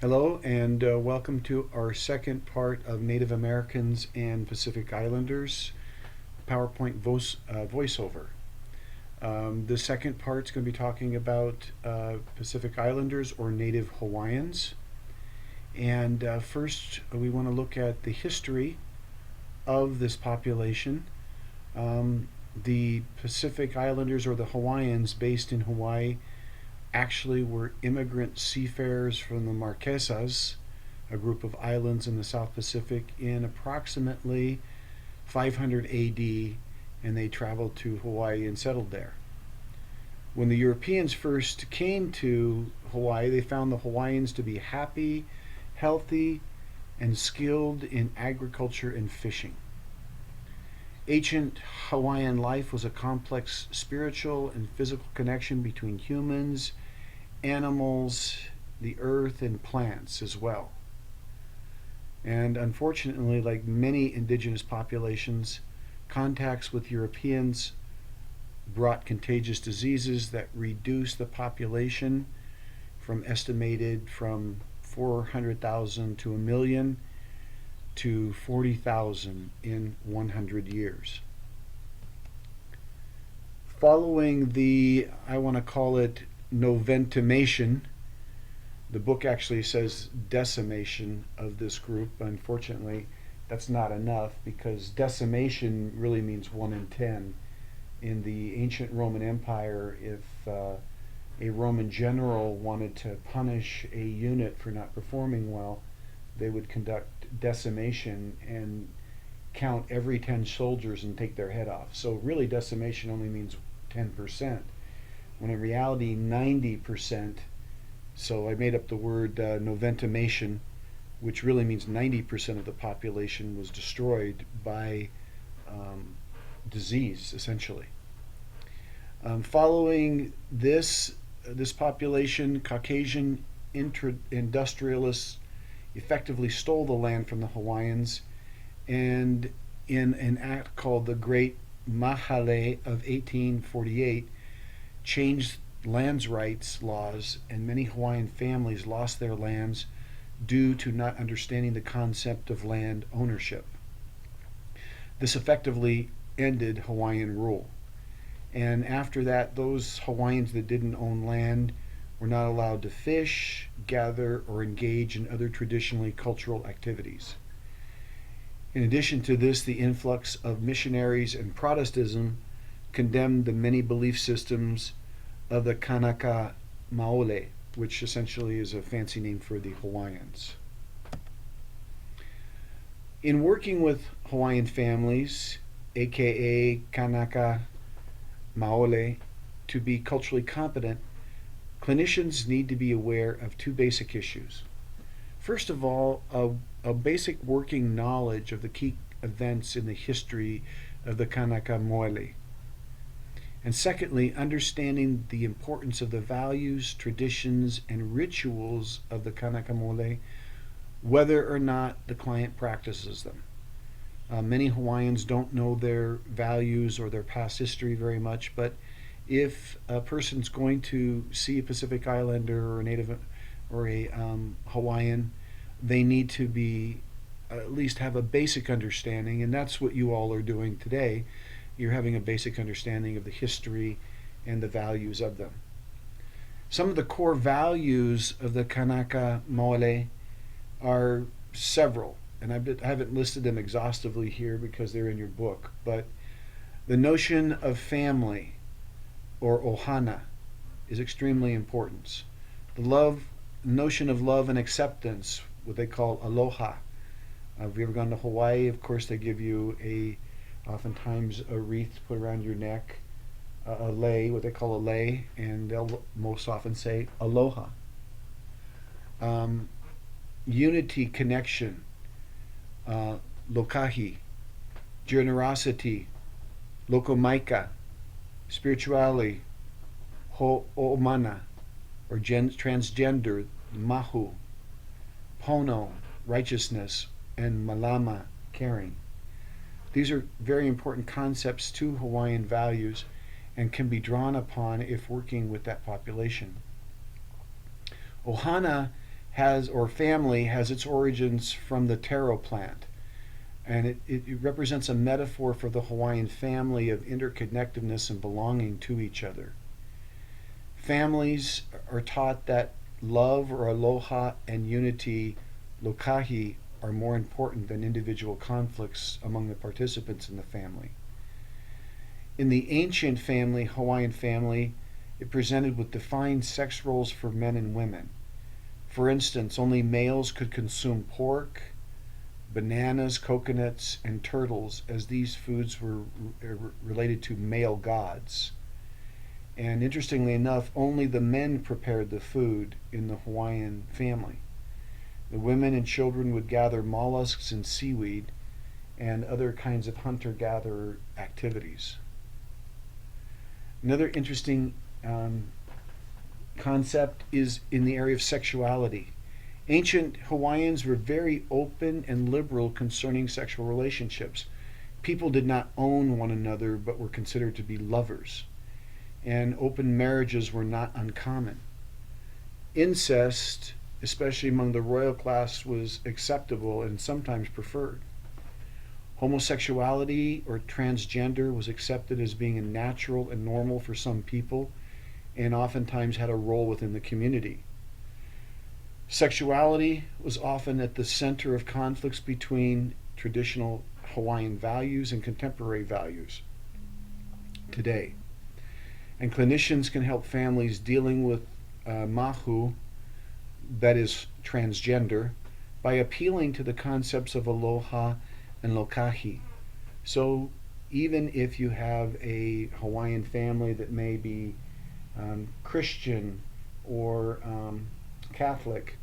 Hello, and welcome to our second part of Native Americans and Pacific Islanders PowerPoint voiceover. The second part is going to be talking about Pacific Islanders or Native Hawaiians. And first, we want to look at the history of this population. The Pacific Islanders or the Hawaiians based in Hawaii actually were immigrant seafarers from the Marquesas, a group of islands in the South Pacific, in approximately 500 AD, and they traveled to Hawaii and settled there. When the Europeans first came to Hawaii, they found the Hawaiians to be happy, healthy, and skilled in agriculture and fishing. Ancient Hawaiian life was a complex spiritual and physical connection between humans, animals, the earth, and plants as well. And unfortunately, like many indigenous populations, contacts with Europeans brought contagious diseases that reduced the population from estimated from 400,000 to a million to 40,000 in 100 years. Following I want to call it noventimation, the book actually says decimation of this group. Unfortunately, that's not enough because decimation really means 1 in 10. In the ancient Roman Empire, if a Roman general wanted to punish a unit for not performing well, they would conduct decimation and count every 10 soldiers and take their head off. So really decimation only means 10%, when in reality 90%. So I made up the word noventimation, which really means 90% of the population was destroyed by disease, essentially. Following this population, Caucasian industrialists effectively stole the land from the Hawaiians, and in an act called the Great Mahale of 1848, changed lands rights laws, and many Hawaiian families lost their lands due to not understanding the concept of land ownership. This effectively ended Hawaiian rule. And after that, those Hawaiians that didn't own land were not allowed to fish, gather, or engage in other traditionally cultural activities. In addition to this, the influx of missionaries and Protestantism condemned the many belief systems of the Kanaka Maoli, which essentially is a fancy name for the Hawaiians. In working with Hawaiian families, aka Kanaka Maoli, to be culturally competent, clinicians need to be aware of two basic issues. First of all, a basic working knowledge of the key events in the history of the Kanaka Maoli. And secondly, understanding the importance of the values, traditions, and rituals of the Kanaka Maoli, whether or not the client practices them. Many Hawaiians don't know their values or their past history very much, but if a person's going to see a Pacific Islander or a Native or a Hawaiian, they need to be at least have a basic understanding, and that's what you all are doing today. You're having a basic understanding of the history and the values of them. Some of the core values of the Kanaka Maoli are several, and I haven't listed them exhaustively here because they're in your book, but the notion of family, or ohana, is extremely important. The notion of love and acceptance, what they call aloha. If you've ever gone to Hawaii, of course they give you oftentimes a wreath to put around your neck, a lei, what they call a lei, and they'll most often say aloha. Unity, connection, lokahi, generosity, lokomaika, spirituality, ho'omana, or transgender, mahu, pono, righteousness, and malama, caring. These are very important concepts to Hawaiian values and can be drawn upon if working with that population. Ohana family has its origins from the taro plant, and it represents a metaphor for the Hawaiian family of interconnectedness and belonging to each other. Families are taught that love or aloha and unity, lokahi, are more important than individual conflicts among the participants in the family. In the ancient family, Hawaiian family, it presented with defined sex roles for men and women. For instance, only males could consume pork, bananas, coconuts, and turtles, as these foods were related to male gods. And interestingly enough, only the men prepared the food in the Hawaiian family. The women and children would gather mollusks and seaweed and other kinds of hunter gatherer activities. Another interesting concept is in the area of sexuality. Ancient Hawaiians were very open and liberal concerning sexual relationships. People did not own one another but were considered to be lovers, and open marriages were not uncommon. Incest, especially among the royal class, was acceptable and sometimes preferred. Homosexuality or transgender was accepted as being natural and normal for some people and oftentimes had a role within the community. Sexuality was often at the center of conflicts between traditional Hawaiian values and contemporary values today. And clinicians can help families dealing with mahu, that is transgender, by appealing to the concepts of aloha and lokahi. So even if you have a Hawaiian family that may be Christian or Catholic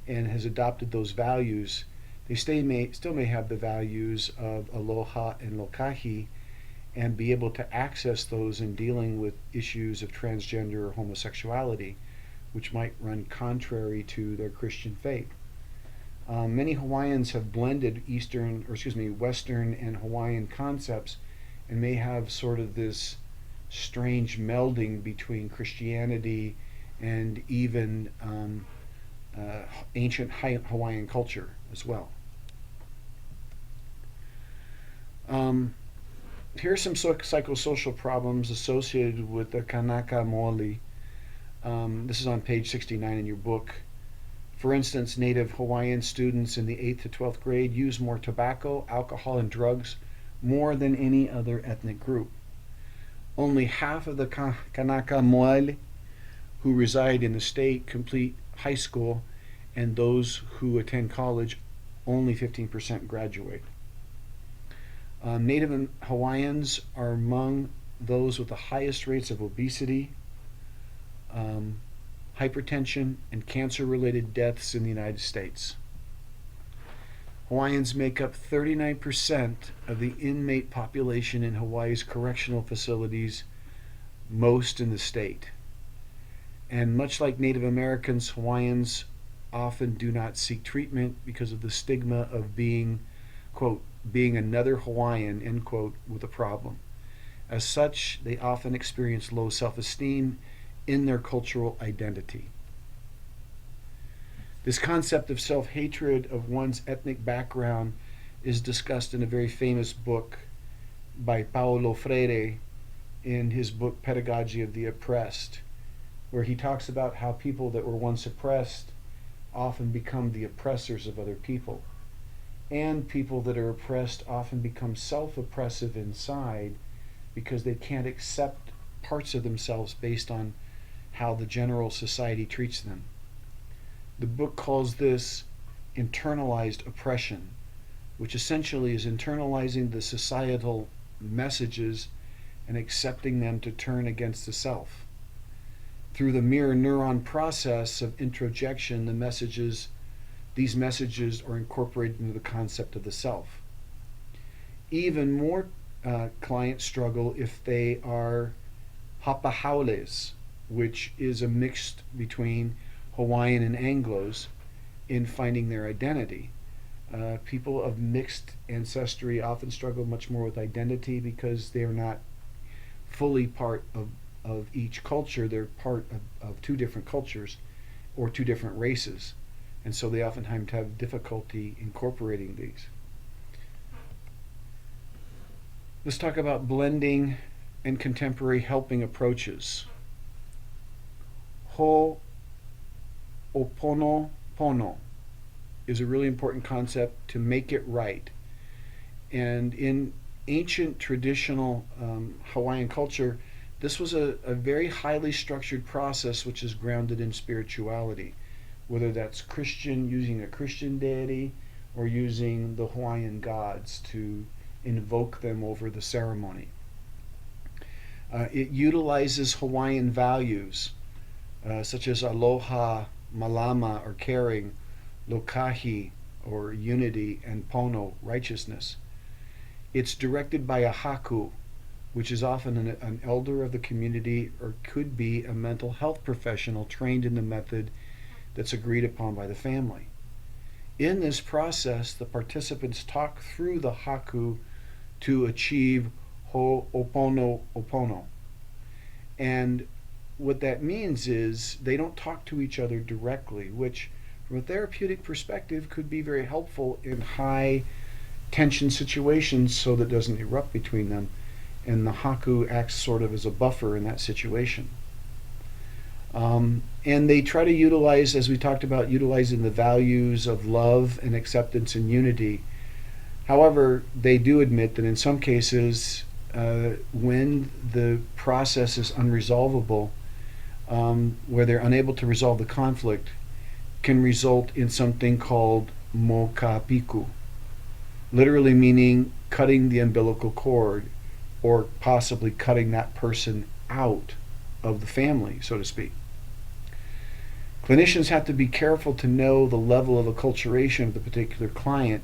and has adopted those values, they still may have the values of aloha and lokahi and be able to access those in dealing with issues of transgender or homosexuality, which might run contrary to their Christian faith. Many Hawaiians have blended Western and Hawaiian concepts and may have sort of this strange melding between Christianity and even ancient Hawaiian culture as well. Here are some psychosocial problems associated with the Kanaka Moali. This is on page 69 in your book. For instance, Native Hawaiian students in the 8th to 12th grade use more tobacco, alcohol, and drugs more than any other ethnic group. Only half of the Kanaka Moali who reside in the state complete high school, and those who attend college, only 15% graduate. Native Hawaiians are among those with the highest rates of obesity, hypertension, and cancer-related deaths in the United States. Hawaiians make up 39% of the inmate population in Hawaii's correctional facilities, most in the state. And much like Native Americans, Hawaiians often do not seek treatment because of the stigma of being, quote, being another Hawaiian, end quote, with a problem. As such, they often experience low self-esteem in their cultural identity. This concept of self-hatred of one's ethnic background is discussed in a very famous book by Paulo Freire in his book Pedagogy of the Oppressed, where he talks about how people that were once oppressed often become the oppressors of other people. And people that are oppressed often become self-oppressive inside because they can't accept parts of themselves based on how the general society treats them. The book calls this internalized oppression, which essentially is internalizing the societal messages and accepting them to turn against the self. Through the mirror neuron process of introjection, these messages are incorporated into the concept of the self. Even more clients struggle if they are hapahaules, which is a mix between Hawaiian and Anglos, in finding their identity. People of mixed ancestry often struggle much more with identity because they are not fully part of each culture. They're part of two different cultures or two different races. and so they oftentimes have difficulty incorporating these. Let's talk about blending and contemporary helping approaches. Ho'oponopono is a really important concept to make it right. And in ancient traditional Hawaiian culture, this was a very highly structured process which is grounded in spirituality, whether that's Christian, using a Christian deity, or using the Hawaiian gods to invoke them over the ceremony. It utilizes Hawaiian values such as aloha, malama, or caring, lokahi, or unity, and pono, righteousness. It's directed by a haku, which is often an elder of the community or could be a mental health professional trained in the method that's agreed upon by the family. In this process, the participants talk through the haku to achieve ho'oponopono. And what that means is they don't talk to each other directly, which from a therapeutic perspective could be very helpful in high tension situations so that it doesn't erupt between them. And the haku acts sort of as a buffer in that situation. And they try to utilize, as we talked about, utilizing the values of love and acceptance and unity. However, they do admit that in some cases, when the process is unresolvable, where they're unable to resolve the conflict, can result in something called mokapiku, literally meaning cutting the umbilical cord, or possibly cutting that person out of the family, so to speak. Clinicians have to be careful to know the level of acculturation of the particular client,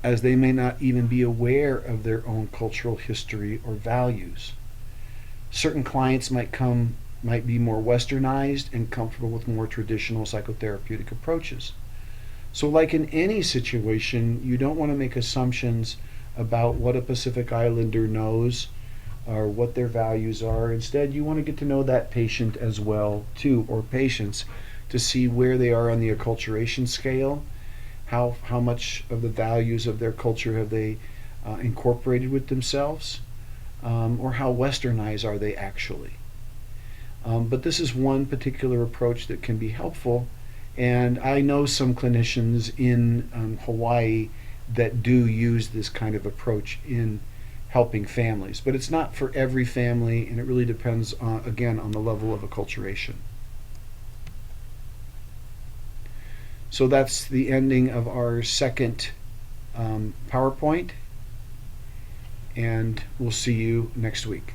as they may not even be aware of their own cultural history or values. Certain clients might be more westernized and comfortable with more traditional psychotherapeutic approaches. So like in any situation, you don't want to make assumptions about what a Pacific Islander knows or what their values are. Instead, you want to get to know that patient as well too, or patients, to see where they are on the acculturation scale, how much of the values of their culture have they incorporated with themselves, or how westernized are they actually. But this is one particular approach that can be helpful, and I know some clinicians in Hawaii that do use this kind of approach in helping families. But it's not for every family, and it really depends, again, on the level of acculturation. So that's the ending of our second PowerPoint, and we'll see you next week.